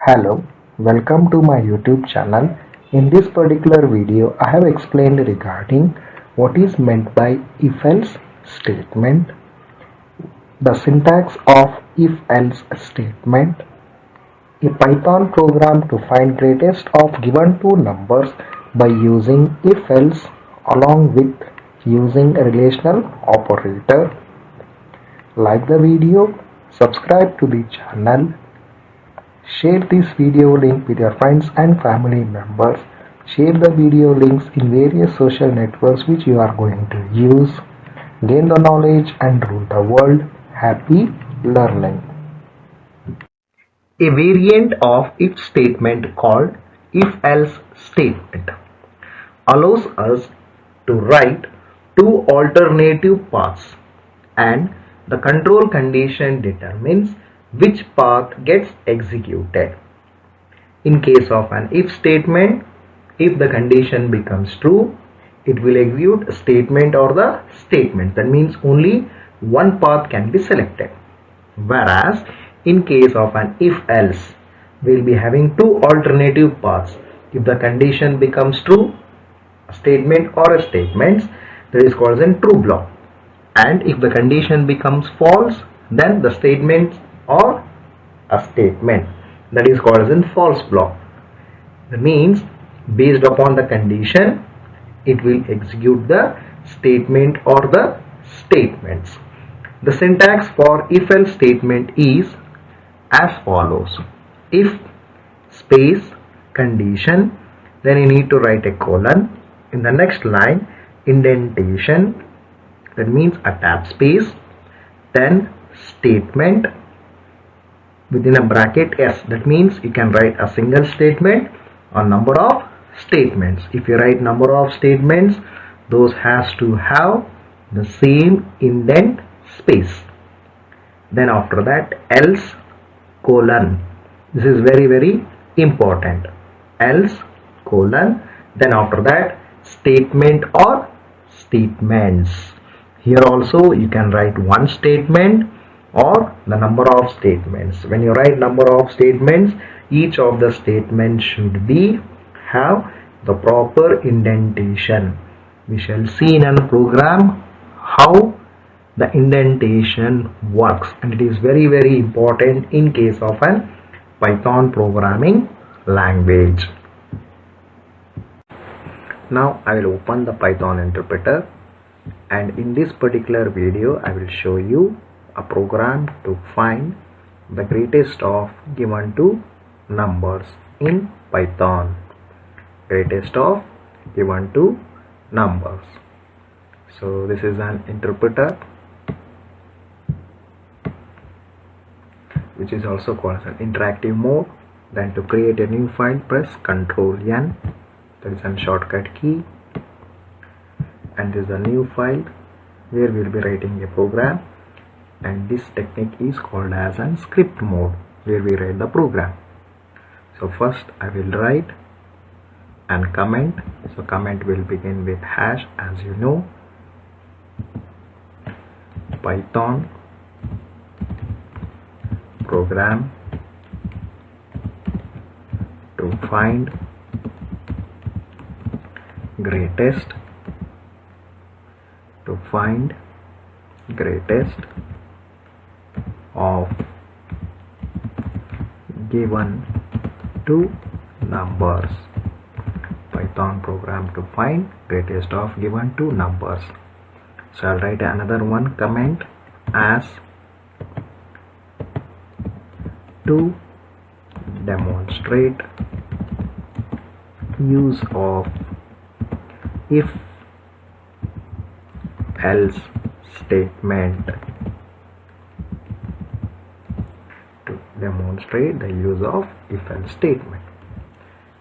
Hello, welcome to my YouTube channel. In this particular video, I have explained regarding what is meant by if-else statement, the syntax of if-else statement, a Python program to find greatest of given two numbers by using if-else along with using a relational operator. Like the video, subscribe to the channel. Share this video link with your friends and family members. Share the video links in various social networks which you are going to use. Gain the knowledge and rule the world. Happy learning. A variant of if statement called if-else statement allows us to write two alternative paths, and the control condition determines which path gets executed. In case of an if statement, if the condition becomes true, it will execute a statement or the statement. That means only one path can be selected. Whereas in case of an if else, we will be having two alternative paths. If the condition becomes true, a statement or a statements, that is called as a true block. And if the condition becomes false, then the statement or a statement, that is called as a false block. That means based upon the condition, it will execute the statement or the statements. The syntax for if else statement is as follows: if space condition, then you need to write a colon. In the next line, indentation, that means a tab space, then statement within a bracket s, that means you can write a single statement or number of statements. If you write number of statements, those has to have the same indent space. Then after that, else colon, this is very important, else colon, then after that statement or statements. Here also you can write one statement or the number of statements. When you write number of statements, each of the statements should be have the proper indentation. We shall see in a program how the indentation works, and it is very important in case of an Python programming language. Now I will open the Python interpreter, and in this particular video I will show you a program to find the greatest of given two numbers in Python. Greatest of given two numbers. So this is an interpreter which is also called as an interactive mode. Then to create a new file, press Ctrl N, that is a shortcut key, and this is a new file where we will be writing a program, and this technique is called as an script mode where we write the program. So first I will write and comment. So comment will begin with hash, as you know, Python program to find greatest of given two numbers. Python program to find greatest of given two numbers. So I'll write another one comment as to demonstrate use of if else statement, to demonstrate the use of if else statement.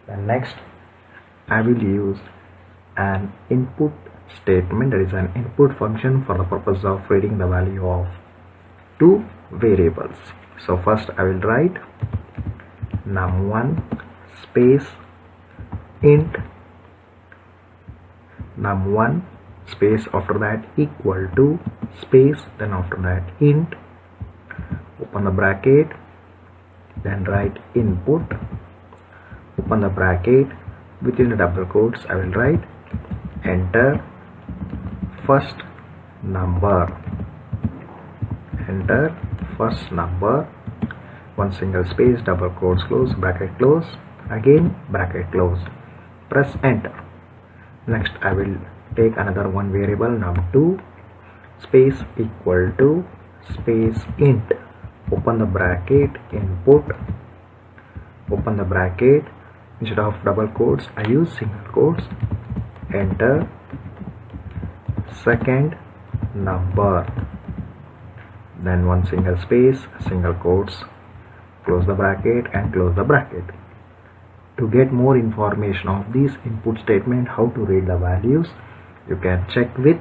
Then next I will use an input statement, that is an input function for the purpose of reading the value of two variables. So first I will write num1 space int num1 space, after that equal to space, then after that int, open the bracket, then write input, open the bracket, within the double quotes I will write enter first number, enter first number, one single space, double quotes close, bracket close, again bracket close, press enter. Next I will take another one variable num2 space equal to space int, open the bracket, input, open the bracket, instead of double quotes I use single quotes, enter second number, then one single space, single quotes, close the bracket and close the bracket. To get more information of this input statement, how to read the values, you can check with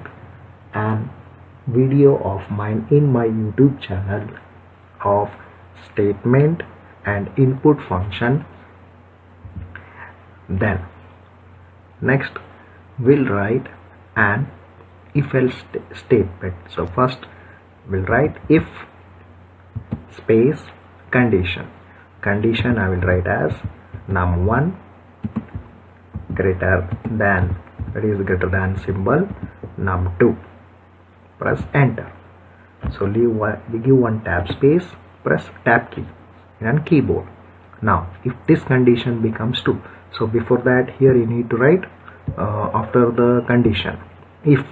an video of mine in my YouTube channel of statement and input function. Then next we'll write an if else statement. So first we'll write if space condition, condition I will write as num1 greater than, that is greater than symbol, num2, press enter. So give one tab space, press tab key in a keyboard. Now if this condition becomes true, so before that here you need to write after the condition if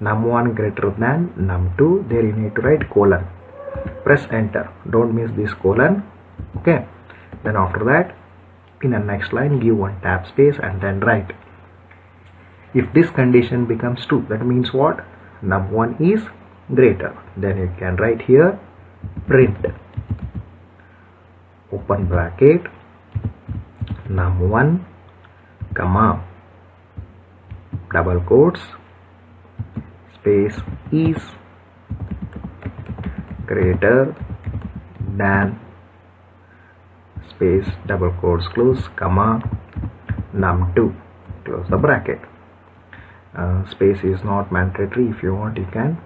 num1 greater than num2, there you need to write colon, press enter, don't miss this colon. Okay, then after that in the next line give one tab space and then write if this condition becomes true, that means what, num1 is greater, then you can write here print, open bracket, num1 comma double quotes space is greater than space double quotes close comma num2, close the bracket. Space is not mandatory, if you want you can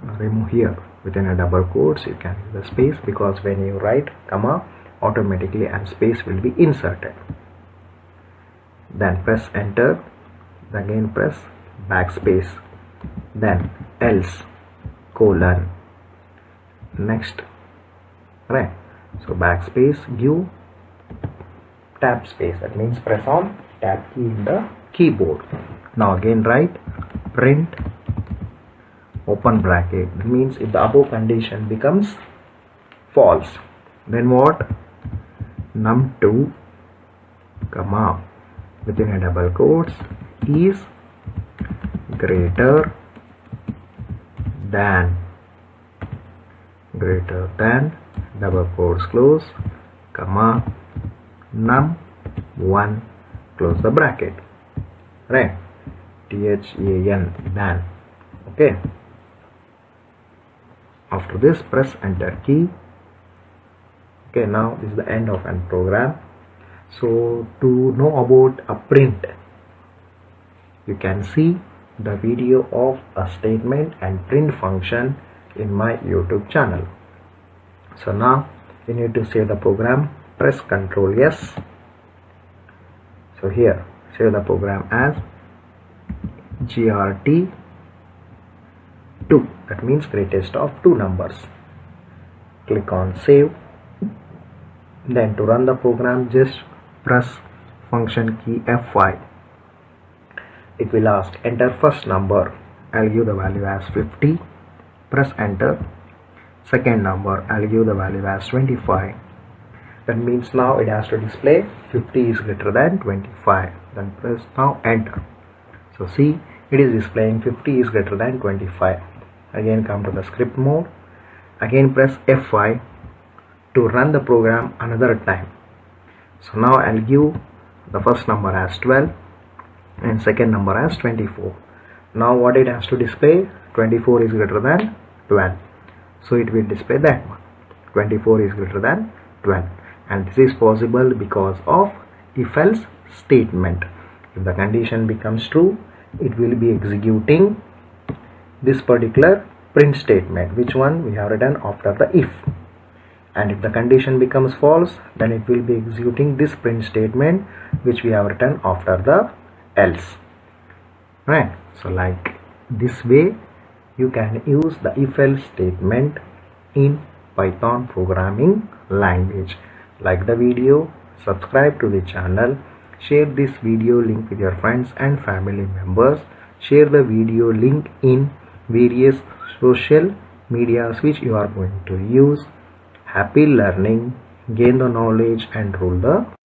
remove here within a double quotes, you can use the space because when you write comma automatically and space will be inserted. Then press enter, again press backspace, then else colon, next, right, so backspace, give tab space, that means press on tab key in the keyboard. Now again write print, open bracket, that means if the above condition becomes false, then what, num2 comma within a double quotes is greater than double quotes close comma num1, close the bracket, right, than. Okay, after this press enter key. Okay, now this is the end of an program. So to know about a print, you can see the video of a statement and print function in my YouTube channel. So now you need to save the program, press Ctrl S. So here save the program as GRT2, that means greatest of two numbers. Click on save. Then to run the program just press function key F5. It will ask enter first number, I'll give the value as 50, press enter. Second number, I'll give the value as 25. That means now it has to display 50 is greater than 25. Then press now enter. So see, it is displaying 50 is greater than 25. Again come to the script mode, again press F5 to run the program another time. So now I'll give the first number as 12 and second number as 24. Now what it has to display, 24 is greater than 12, so it will display that one, 24 is greater than 12. And this is possible because of if else statement. If the condition becomes true, it will be executing this particular print statement, which one we have written after the if. and if the condition becomes false, then it will be executing this print statement which we have written after the else, right? So like this way you can use the if else statement in Python programming language. Like the video, subscribe to the channel, share this video link with your friends and family members, share the video link in various social medias which you are going to use. Happy learning, gain the knowledge and rule the